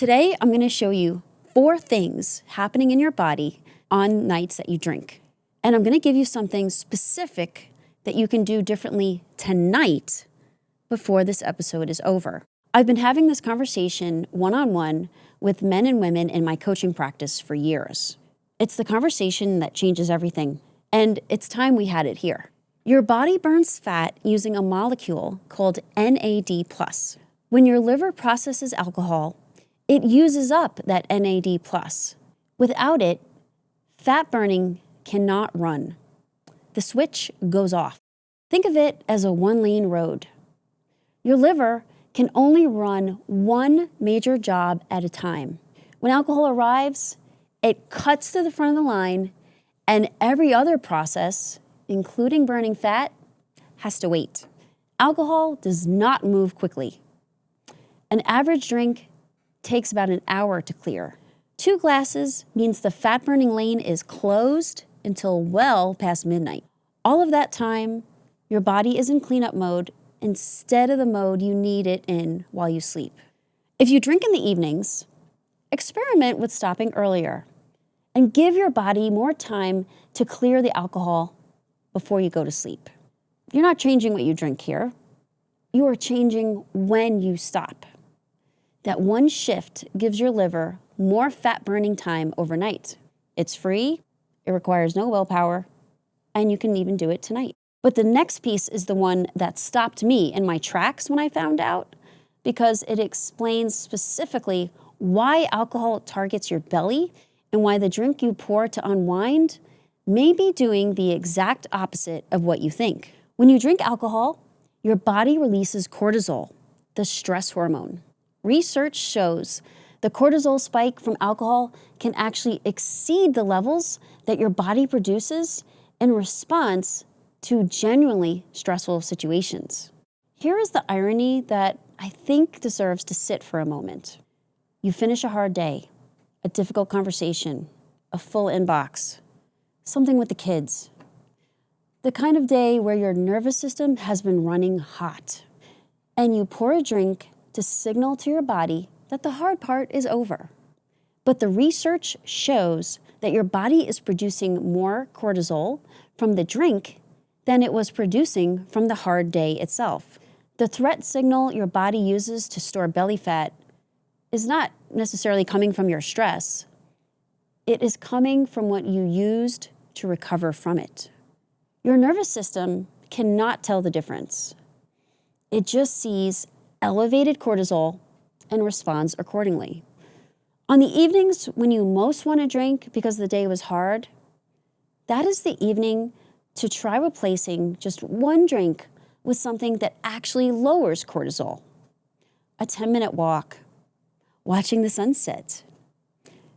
Today, I'm going to show you 4 things happening in your body on nights that you drink. And I'm going to give you something specific that you can do differently tonight before this episode is over. I've been having this conversation one-on-one with men and women in my coaching practice for years. It's the conversation that changes everything, and it's time we had it here. Your body burns fat using a molecule called NAD+. When your liver processes alcohol, it uses up that NAD+. Without it, fat burning cannot run. The switch goes off. Think of it as a one-lane road. Your liver can only run one major job at a time. When alcohol arrives, it cuts to the front of the line, and every other process, including burning fat, has to wait. Alcohol does not move quickly. An average drink takes about an hour to clear. 2 glasses means the fat-burning lane is closed until well past midnight. All of that time, your body is in cleanup mode instead of the mode you need it in while you sleep. If you drink in the evenings, experiment with stopping earlier and give your body more time to clear the alcohol before you go to sleep. You're not changing what you drink here. You are changing when you stop. That one shift gives your liver more fat burning time overnight. It's free, it requires no willpower, and you can even do it tonight. But the next piece is the one that stopped me in my tracks when I found out, because it explains specifically why alcohol targets your belly and why the drink you pour to unwind may be doing the exact opposite of what you think. When you drink alcohol, your body releases cortisol, the stress hormone. Research shows the cortisol spike from alcohol can actually exceed the levels that your body produces in response to genuinely stressful situations. Here is the irony that I think deserves to sit for a moment. You finish a hard day, a difficult conversation, a full inbox, something with the kids. The kind of day where your nervous system has been running hot, and you pour a drink to signal to your body that the hard part is over. But the research shows that your body is producing more cortisol from the drink than it was producing from the hard day itself. The threat signal your body uses to store belly fat is not necessarily coming from your stress. It is coming from what you used to recover from it. Your nervous system cannot tell the difference. It just sees elevated cortisol and responds accordingly. On the evenings when you most want to drink because the day was hard, that is the evening to try replacing just one drink with something that actually lowers cortisol. A 10-minute walk, watching the sunset,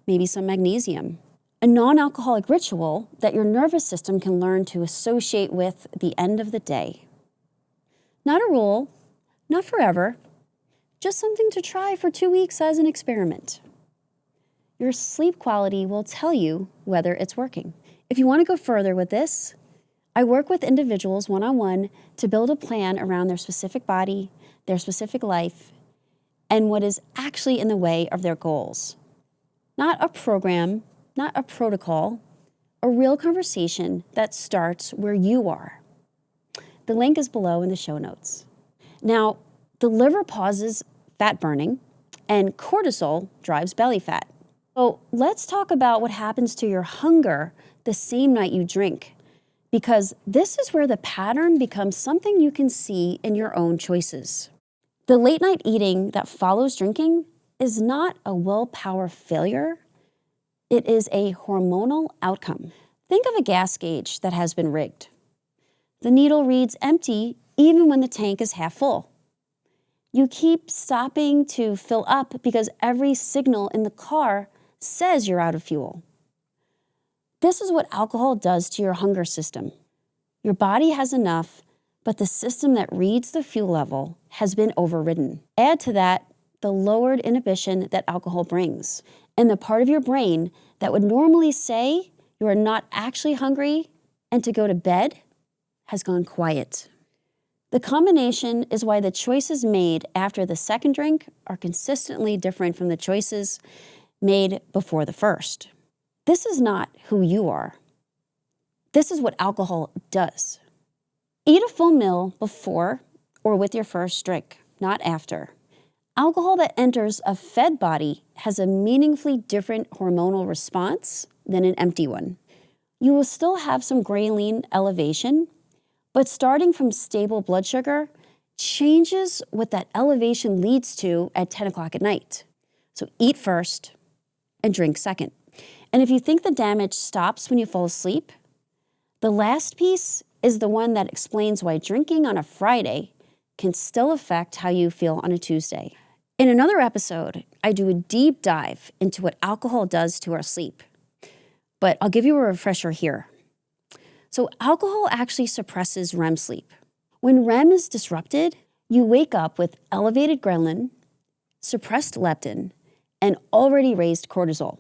maybe some magnesium. A non-alcoholic ritual that your nervous system can learn to associate with the end of the day. Not a rule, not forever, just something to try for 2 weeks as an experiment. Your sleep quality will tell you whether it's working. If you want to go further with this, I work with individuals one-on-one to build a plan around their specific body, their specific life, and what is actually in the way of their goals. Not a program, not a protocol, a real conversation that starts where you are. The link is below in the show notes. Now, the liver pauses fat burning, and cortisol drives belly fat. So let's talk about what happens to your hunger the same night you drink, because this is where the pattern becomes something you can see in your own choices. The late night eating that follows drinking is not a willpower failure. It is a hormonal outcome. Think of a gas gauge that has been rigged. The needle reads empty even when the tank is half full. You keep stopping to fill up because every signal in the car says you're out of fuel. This is what alcohol does to your hunger system. Your body has enough, but the system that reads the fuel level has been overridden. Add to that the lowered inhibition that alcohol brings, and the part of your brain that would normally say you are not actually hungry and to go to bed has gone quiet. The combination is why the choices made after the second drink are consistently different from the choices made before the first. This is not who you are. This is what alcohol does. Eat a full meal before or with your first drink, not after. Alcohol that enters a fed body has a meaningfully different hormonal response than an empty one. You will still have some ghrelin elevation, but starting from stable blood sugar changes what that elevation leads to at 10 o'clock at night. So eat first and drink second. And if you think the damage stops when you fall asleep, the last piece is the one that explains why drinking on a Friday can still affect how you feel on a Tuesday. In another episode, I do a deep dive into what alcohol does to our sleep, but I'll give you a refresher here. So alcohol actually suppresses REM sleep. When REM is disrupted, you wake up with elevated ghrelin, suppressed leptin, and already raised cortisol.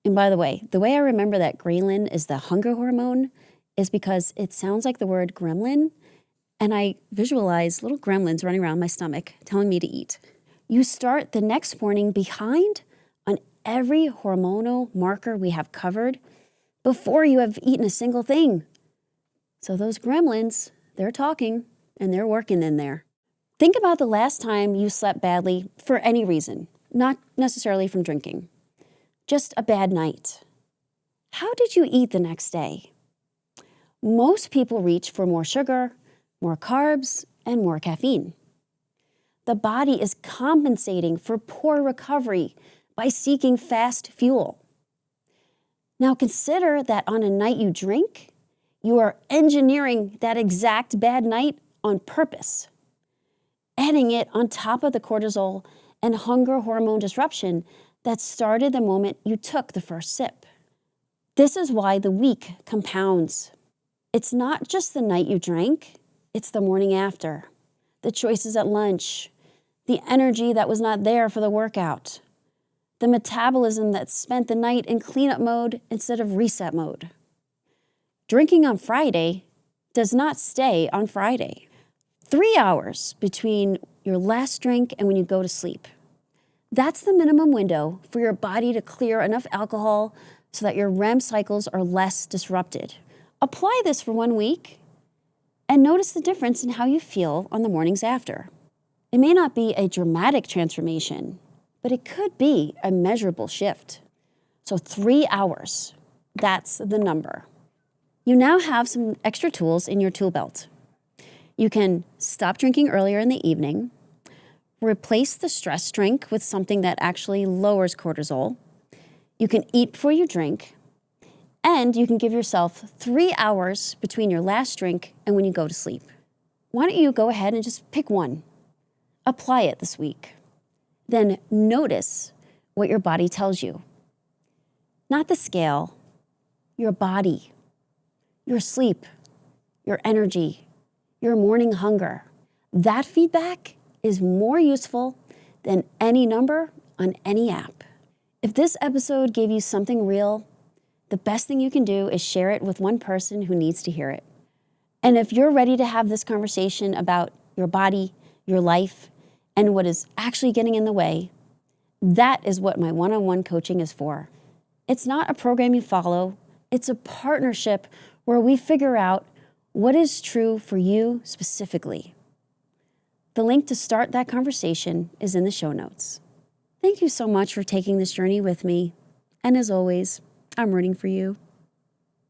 And by the way I remember that ghrelin is the hunger hormone is because it sounds like the word gremlin, and I visualize little gremlins running around my stomach telling me to eat. You start the next morning behind on every hormonal marker we have covered before you have eaten a single thing. So those gremlins, they're talking and they're working in there. Think about the last time you slept badly for any reason, not necessarily from drinking, just a bad night. How did you eat the next day? Most people reach for more sugar, more carbs, and more caffeine. The body is compensating for poor recovery by seeking fast fuel. Now consider that on a night you drink, you are engineering that exact bad night on purpose, adding it on top of the cortisol and hunger hormone disruption that started the moment you took the first sip. This is why the week compounds. It's not just the night you drank, it's the morning after, the choices at lunch, the energy that was not there for the workout, the metabolism that spent the night in cleanup mode instead of reset mode. Drinking on Friday does not stay on Friday. 3 hours between your last drink and when you go to sleep. That's the minimum window for your body to clear enough alcohol so that your REM cycles are less disrupted. Apply this for 1 week and notice the difference in how you feel on the mornings after. It may not be a dramatic transformation, but it could be a measurable shift. So 3 hours, that's the number. You now have some extra tools in your tool belt. You can stop drinking earlier in the evening, replace the stress drink with something that actually lowers cortisol. You can eat before you drink, and you can give yourself 3 hours between your last drink and when you go to sleep. Why don't you go ahead and just pick one? Apply it this week. Then notice what your body tells you. Not the scale, your body, your sleep, your energy, your morning hunger. That feedback is more useful than any number on any app. If this episode gave you something real, the best thing you can do is share it with one person who needs to hear it. And if you're ready to have this conversation about your body, your life, and what is actually getting in the way, that is what my one-on-one coaching is for. It's not a program you follow. It's a partnership where we figure out what is true for you specifically. The link to start that conversation is in the show notes. Thank you so much for taking this journey with me. And as always, I'm rooting for you.